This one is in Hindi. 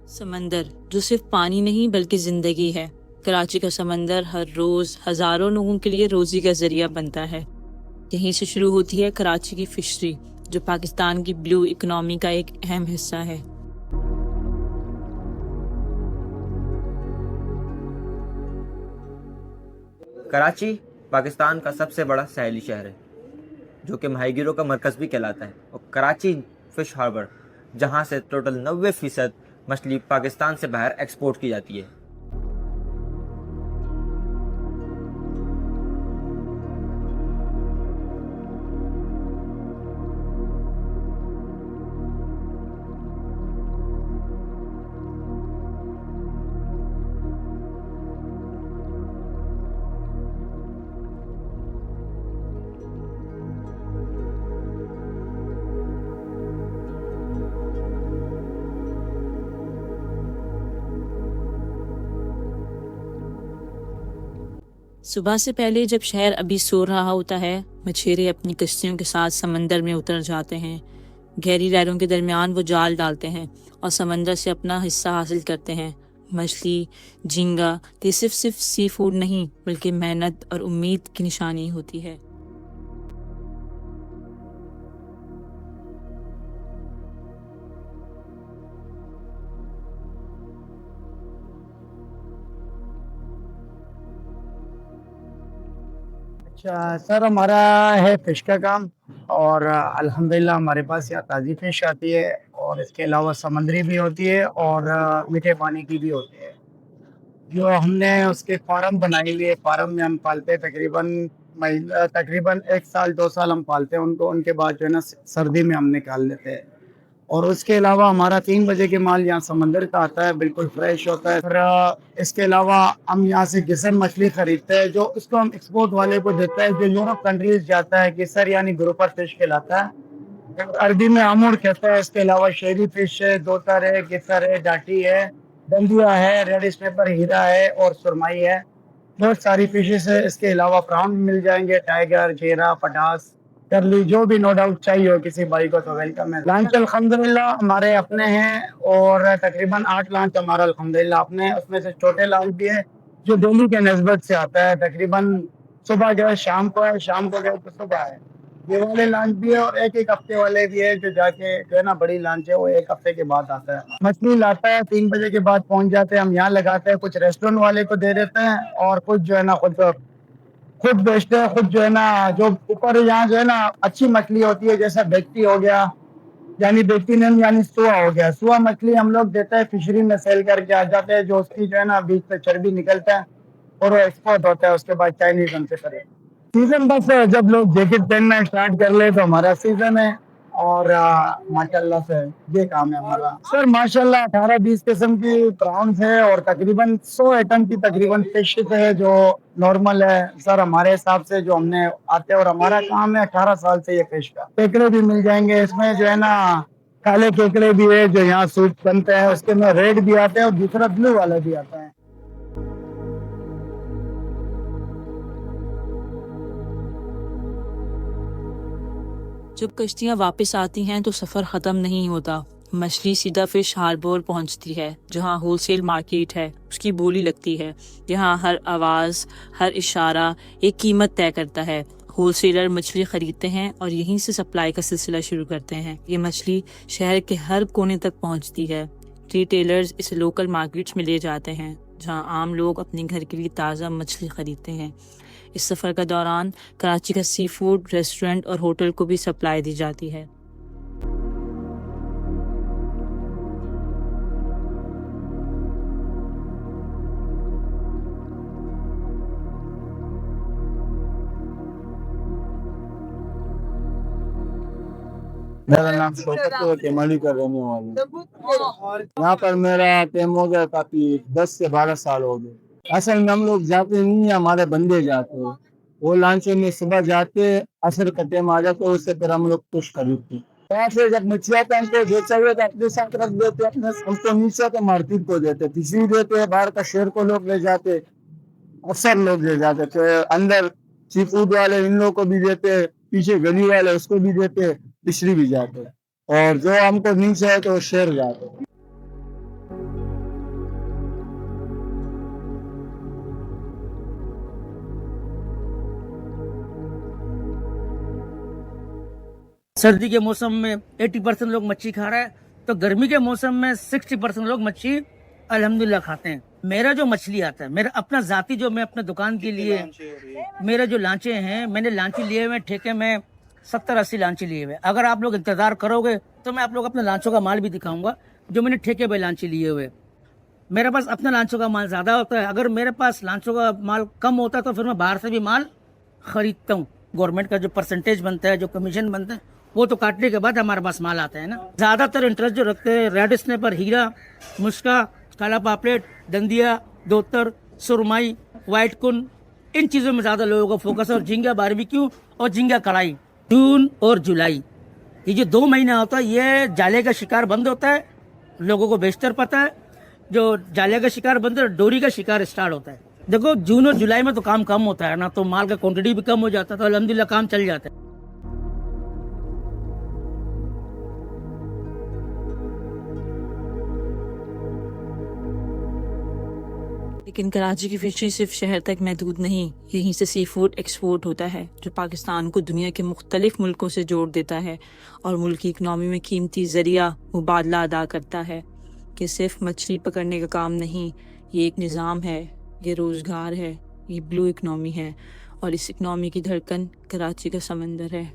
समंदर जो सिर्फ पानी नहीं बल्कि जिंदगी है। कराची का समंदर हर रोज हजारों लोगों के लिए रोजी का जरिया बनता है। यहीं से शुरू होती है कराची की फिशरी, जो पाकिस्तान की ब्लू इकोनॉमी का एक अहम हिस्सा है। कराची पाकिस्तान का सबसे बड़ा सैली शहर है, जो कि माहीगीरों का मरकज़ भी कहलाता है। और कराची फ़िश हार्बर, जहां से टोटल 90% मछली पाकिस्तान से बाहर एक्सपोर्ट की जाती है। सुबह से पहले जब शहर अभी सो रहा होता है, मछेरे अपनी कश्तियों के साथ समंदर में उतर जाते हैं। गहरी लहरों के दरमियान वो जाल डालते हैं और समंदर से अपना हिस्सा हासिल करते हैं। मछली, झींगा, ये सिर्फ सी फूड नहीं बल्कि मेहनत और उम्मीद की निशानी होती है। अच्छा सर, हमारा है फ़िश का काम। और अल्हम्दुलिल्लाह हमारे पास यहाँ ताज़ी फ़िश आती है, और इसके अलावा समुद्री भी होती है और मीठे पानी की भी होती है। जो हमने उसके फार्म बनाए हुए, फार्म में हम पालते हैं तकरीबन 1 साल 2 साल हम पालते हैं उनको। उनके बाद जो है ना सर्दी में हम निकाल लेते हैं। और उसके अलावा हमारा 3 बजे के माल यहाँ समंदर का आता है, बिल्कुल फ्रेश होता है। फिर इसके अलावा हम यहाँ से गिसर मछली खरीदते हैं, जो उसको हम एक्सपोर्ट वाले को देते हैं, जो यूरोप कंट्रीज जाता है। गिसर यानी ग्रुपर फिश कहलाता है, अरबी में आमूर कहता है। इसके अलावा शेरी फिश है, दोतर है, गिसर है, डाटी है, बंदिया है, रेड स्नैपर, हीरा है और सुरमई है। बहुत सारी फिशेस है। इसके अलावा प्राउन मिल जाएंगे, टाइगर, घेरा, पटास, कर ली, जो भी नो डाउट चाहिए हो किसी भाई को तो वेलकम है। लॉन्च अल्हम्दुलिल्लाह हमारे अपने हैं, और तकरीबन 8 लॉन्च हमारा अल्हम्दुलिल्लाह अपने हैं। उसमें से छोटे लॉन्च भी है जो दिल्ली के नस्बत से आता है। तकरीबन सुबह गए शाम को है, शाम को गए तो सुबह है। ये वाले लॉन्च भी है, और एक हफ्ते वाले भी है, जो जाके जो है ना बड़ी लॉन्च है वो 1 हफ्ते के बाद आता है। मछली लाता है 3 बजे के बाद पहुंच जाते हैं, हम यहाँ लगाते हैं, कुछ रेस्टोरेंट वाले को दे देते हैं, और कुछ जो है ना खुद बेचते हैं। खुद जो है ना, जो ऊपर यहाँ जो है ना अच्छी मछली होती है, जैसा बेक्टी हो गया, यानी बेक्टी नहीं, यानी सुआ हो गया। सुआ मछली हम लोग देते हैं, फिशरी में सेल करके आ जाते हैं, जो उसकी जो है ना बीच पे चर्बी निकलता है और वो एक्सपोर्ट होता है। उसके बाद चाइनीज हमसे करें सीजन, बस जब लोग जैकेट पहनना स्टार्ट कर ले तो हमारा सीजन है। और माशाल्लाह से ये काम है हमारा। सर माशाल्लाह 18-20 किस्म की प्राउंस है, और तकरीबन 100 आइटम की तकरीबन फिश है, जो नॉर्मल है सर हमारे हिसाब से जो हमने आते हैं। और हमारा काम है 18 साल से ये फिश का। केकड़े भी मिल जाएंगे इसमें, जो है ना काले केकड़े भी है जो यहाँ सूप बनते हैं, उसके में रेड भी आते हैं और दूसरा ब्लू वाला भी आता है। जब कश्तियाँ वापस आती हैं तो सफ़र ख़त्म नहीं होता। मछली सीधा फिश हार्बर पहुंचती है, जहां होलसेल मार्केट है, उसकी बोली लगती है। यहाँ हर आवाज़, हर इशारा एक कीमत तय करता है। होलसेलर मछली खरीदते हैं और यहीं से सप्लाई का सिलसिला शुरू करते हैं। ये मछली शहर के हर कोने तक पहुंचती है। रिटेलर्स इसे लोकल मार्केट्स में ले जाते हैं, जहां आम लोग अपने घर के लिए ताज़ा मछली खरीदते हैं। इस सफ़र का दौरान कराची का सी फूड रेस्टोरेंट और होटल को भी सप्लाई दी जाती है। मेरा नाम शौकत है, केमाली का रहने वाला हूँ। यहाँ पर मेरा टाइम हो गया काफी, 10 से 12 साल हो गए। असल में हम लोग जाते नहीं है, हमारे बंदे जाते हैं। वो लांचे में सुबह जाते, असर का टाइम आ जाते, उससे फिर हम लोग कुछ खरीदते। यहाँ से जब मछलियाँ पहनते बेचा हुए तो अपने साथ रख देते, अपने हमको नीचे तो मार्केट को देते, किसी देते, बाहर का शेर को लोग ले जाते, अक्सर लोग ले जाते थे। अंदर सी फूड वाले इन लोग को भी देते, पीछे गली वाले उसको भी देते, पिछड़ी भी जाते, और जो हमको नीचे है तो शेर जाते। सर्दी के मौसम में 80% लोग मच्छी खा रहे हैं, तो गर्मी के मौसम में 60% लोग मच्छी अल्हम्दुलिल्लाह खाते हैं। मेरा जो मछली आता है, मेरा अपना जाती, जो मैं अपने दुकान के लिए, मेरे जो लांचे हैं, मैंने लांचे लिए हुए ठेके में 70-80 लांचे लिए हुए। अगर आप लोग इंतजार करोगे तो मैं आप लोग अपने लांचों का माल भी दिखाऊंगा, जो मैंने ठेके पे लांचे लिए हुए। मेरे पास अपने लांचों का माल ज़्यादा होता है। अगर मेरे पास लांचों का माल कम होता है तो फिर मैं बाहर से भी माल खरीदता हूँ। गवर्नमेंट का जो परसेंटेज बनता है, जो कमीशन बनता है, वो तो काटने के बाद हमारे पास माल आता है ना। ज़्यादातर इंटरेस्ट जो रखते हैं रेड स्नैपर, हीरा, मुश्का, काला पापलेट, दंदिया, दोतर, सुरमाई, वाइट कुन, इन चीज़ों में ज़्यादा लोगों का फोकस है। और झींगा बारबेक्यू और झींगा कढ़ाई। जून और जुलाई ये जो 2 महीना होता है, ये जाले का शिकार बंद होता है। लोगों को बेशतर पता है, जो जाले का शिकार बंद है, डोरी का शिकार स्टार्ट होता है। देखो जून और जुलाई में तो काम कम होता है ना, तो माल का क्वांटिटी भी कम हो जाता है, तो अल्हम्दुलिल्लाह काम चल जाता है। लेकिन कराची की फिशरी सिर्फ शहर तक महदूद नहीं, यहीं से सी फूड एक्सपोर्ट होता है, जो पाकिस्तान को दुनिया के मुख्तलिफ मुल्कों से जोड़ देता है और मुल्क की इकनॉमी में कीमती ज़रिया मुबादला अदा करता है। कि सिर्फ मछली पकड़ने का काम नहीं, ये एक निज़ाम है, ये रोज़गार है, ये ब्लू इकनॉमी है, और इस इकनॉमी की धड़कन कराची का समंदर है।